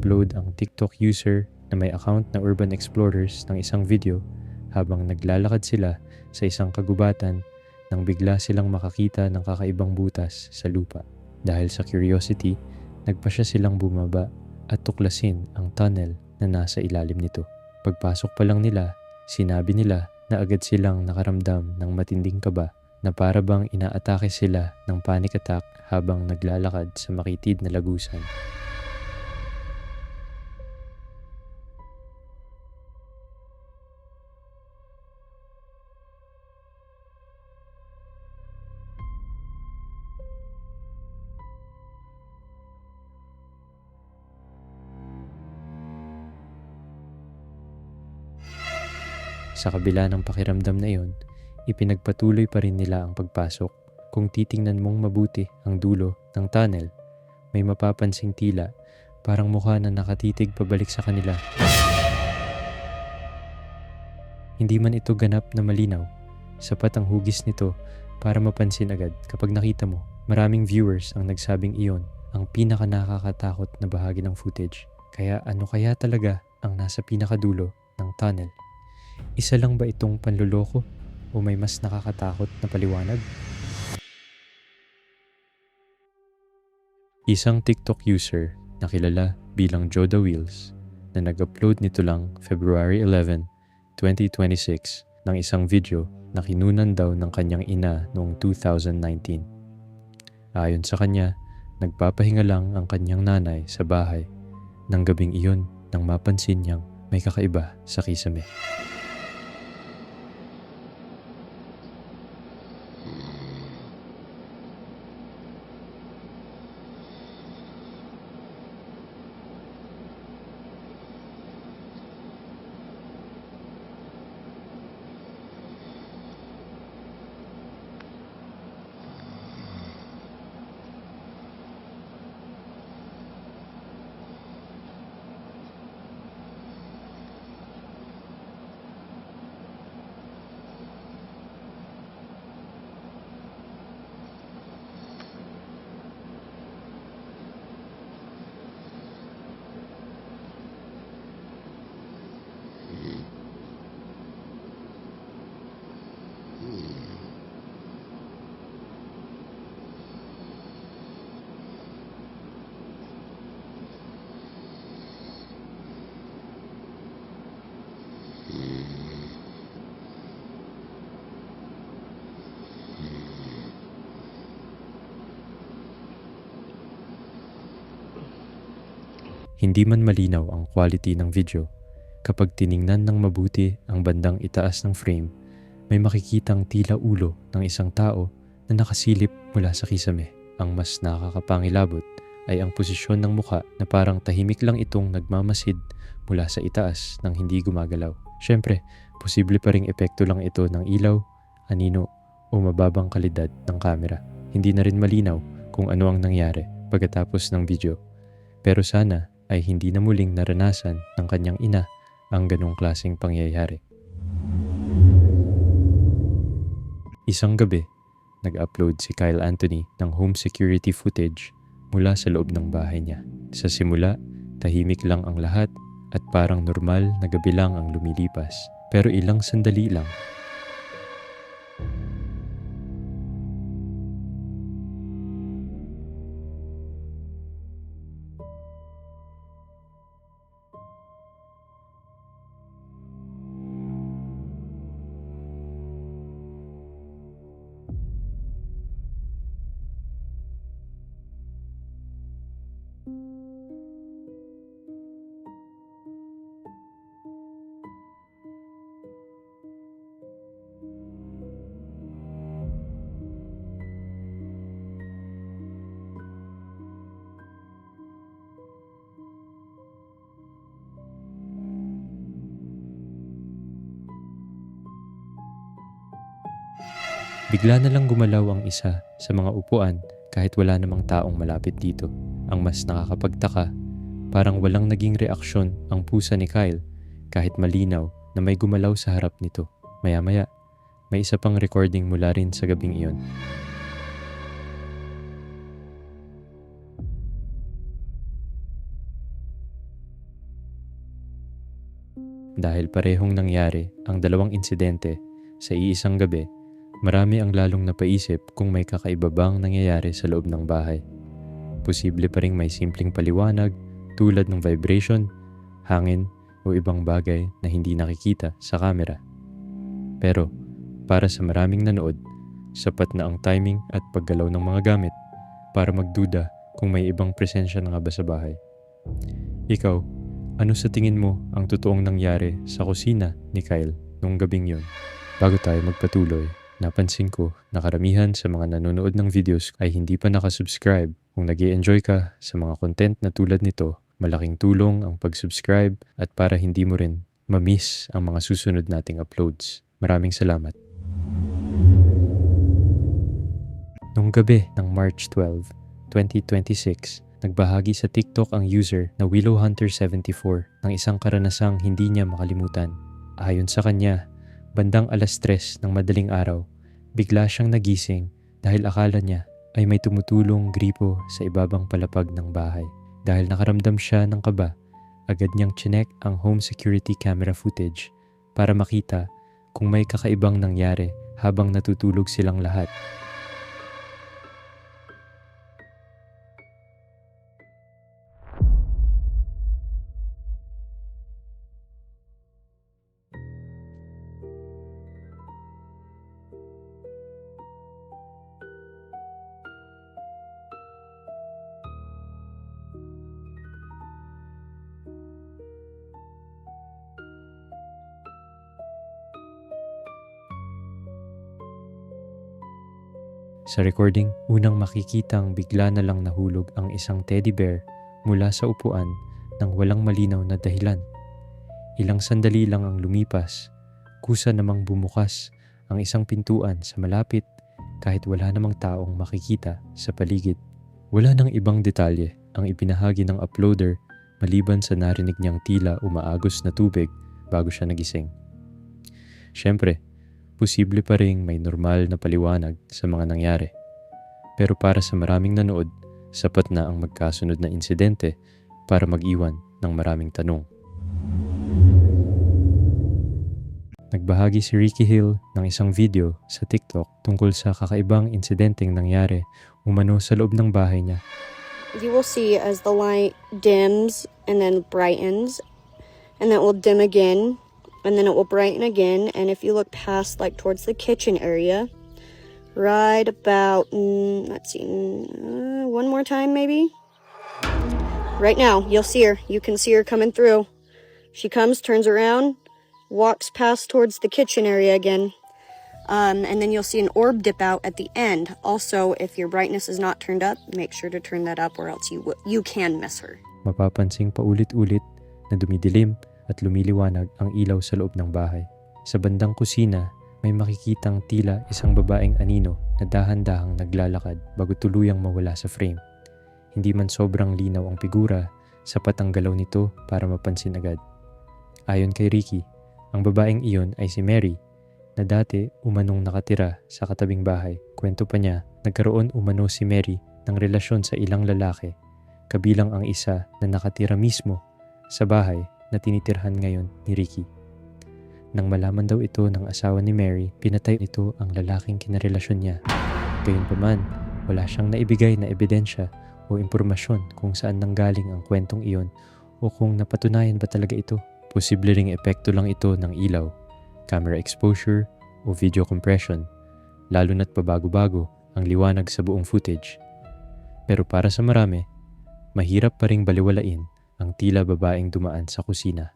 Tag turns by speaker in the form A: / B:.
A: nag-upload ang TikTok user na may account na Urban Explorers ng isang video habang naglalakad sila sa isang kagubatan nang bigla silang makakita ng kakaibang butas sa lupa. Dahil sa curiosity, nagpasya silang bumaba at tuklasin ang tunnel na nasa ilalim nito. Pagpasok pa lang nila, sinabi nila na agad silang nakaramdam ng matinding kaba na para bang inaatake sila ng panic attack habang naglalakad sa makitid na lagusan. Sa kabila ng pakiramdam na iyon, ipinagpatuloy pa rin nila ang pagpasok. Kung titingnan mong mabuti ang dulo ng tunnel, may mapapansing tila parang mukha na nakatitig pabalik sa kanila. Hindi man ito ganap na malinaw, sapat ang hugis nito para mapansin agad kapag nakita mo. Maraming viewers ang nagsabing iyon ang pinaka nakakatakot na bahagi ng footage. Kaya ano kaya talaga ang nasa pinakadulo ng tunnel? Isa lang ba itong panluloko o may mas nakakatakot na paliwanag? Isang TikTok user na kilala bilang Joda Wheels na nag-upload nito lang February 11, 2026 ng isang video na kinunan daw ng kanyang ina noong 2019. Ayon sa kanya, nagpapahinga lang ang kanyang nanay sa bahay nang gabing iyon nang mapansin niyang may kakaiba sa kisame. Hindi man malinaw ang quality ng video, kapag tiningnan ng mabuti ang bandang itaas ng frame, may makikitang tila ulo ng isang tao na nakasilip mula sa kisame. Ang mas nakakapangilabot ay ang posisyon ng mukha na parang tahimik lang itong nagmamasid mula sa itaas nang hindi gumagalaw. Siyempre, posible pa ring epekto lang ito ng ilaw, anino o mababang kalidad ng kamera. Hindi na rin malinaw kung ano ang nangyari pagkatapos ng video. Pero sana ay hindi na muling naranasan ng kanyang ina ang ganong klaseng pangyayari. Isang gabi, nag-upload si Kyle Anthony ng home security footage mula sa loob ng bahay niya. Sa simula, tahimik lang ang lahat at parang normal na gabi lang ang lumilipas. Pero ilang sandali lang, bigla na lang gumalaw ang isa sa mga upuan kahit wala namang taong malapit dito. Ang mas nakakapagtaka, parang walang naging reaksyon ang pusa ni Kyle kahit malinaw na may gumalaw sa harap nito. Maya-maya, may isa pang recording mula rin sa gabing iyon. Dahil parehong nangyari ang dalawang insidente sa iisang gabi, marami ang lalong napaisip kung may kakaiba bang nangyayari sa loob ng bahay. Posible pa ring may simpleng paliwanag tulad ng vibration, hangin o ibang bagay na hindi nakikita sa kamera. Pero para sa maraming nanood, sapat na ang timing at paggalaw ng mga gamit para magduda kung may ibang presensya na nga ba sa bahay. Ikaw, ano sa tingin mo ang totoong nangyari sa kusina ni Kyle nung gabing yun? Bago tayo magpatuloy, napansin ko na karamihan sa mga nanonood ng videos ay hindi pa nakasubscribe. Kung nag-i-enjoy ka sa mga content na tulad nito, malaking tulong ang pag-subscribe at para hindi mo rin ma-miss ang mga susunod nating uploads. Maraming salamat. Nung gabi ng March 12, 2026, nagbahagi sa TikTok ang user na WillowHunter74 ng isang karanasang hindi niya makalimutan. Ayon sa kanya, bandang 3:00 ng madaling araw, bigla siyang nagising dahil akala niya ay may tumutulong gripo sa ibabang palapag ng bahay. Dahil nakaramdam siya ng kaba, agad niyang chinek ang home security camera footage para makita kung may kakaibang nangyari habang natutulog silang lahat. Sa recording, unang makikitang bigla na lang nahulog ang isang teddy bear mula sa upuan ng walang malinaw na dahilan. Ilang sandali lang ang lumipas, kusa namang bumukas ang isang pintuan sa malapit kahit wala namang taong makikita sa paligid. Wala nang ibang detalye ang ipinahagi ng uploader maliban sa narinig niyang tila umaagos na tubig bago siya nagising. Siyempre, posible pa ring may normal na paliwanag sa mga nangyari. Pero para sa maraming nanood, sapat na ang magkasunod na insidente para mag-iwan ng maraming tanong. Nagbahagi si Ricky Hill ng isang video sa TikTok tungkol sa kakaibang insidenteng nangyari umano sa loob ng bahay niya.
B: You will see as the light dims and then brightens, and then it will dim again, and then it will brighten again. And if you look past, like towards the kitchen area, right about, one more time maybe. Right now, you'll see her. You can see her coming through. She comes, turns around, walks past towards the kitchen area again. And then you'll see an orb dip out at the end. Also, if your brightness is not turned up, make sure to turn that up or else you can miss her.
A: Mapapansing paulit-ulit na dumidilim at lumiliwanag ang ilaw sa loob ng bahay. Sa bandang kusina, may makikitang tila isang babaeng anino na dahan-dahang naglalakad bago tuluyang mawala sa frame. Hindi man sobrang linaw ang figura, sapat ang galaw nito para mapansin agad. Ayon kay Ricky, ang babaeng iyon ay si Mary, na dati umanong nakatira sa katabing bahay. Kwento pa niya, nagkaroon umano si Mary ng relasyon sa ilang lalaki, kabilang ang isa na nakatira mismo sa bahay na tinitirhan ngayon ni Ricky. Nang malaman daw ito ng asawa ni Mary, pinatay ito ang lalaking kinarelasyon niya. Gayunpaman, wala siyang naibigay na ebidensya o impormasyon kung saan nanggaling ang kwentong iyon o kung napatunayan ba talaga ito. Posible ring epekto lang ito ng ilaw, camera exposure o video compression, lalo na't pabago-bago ang liwanag sa buong footage. Pero para sa marami, mahirap pa ring baliwalain ang tila babaeng dumaan sa kusina.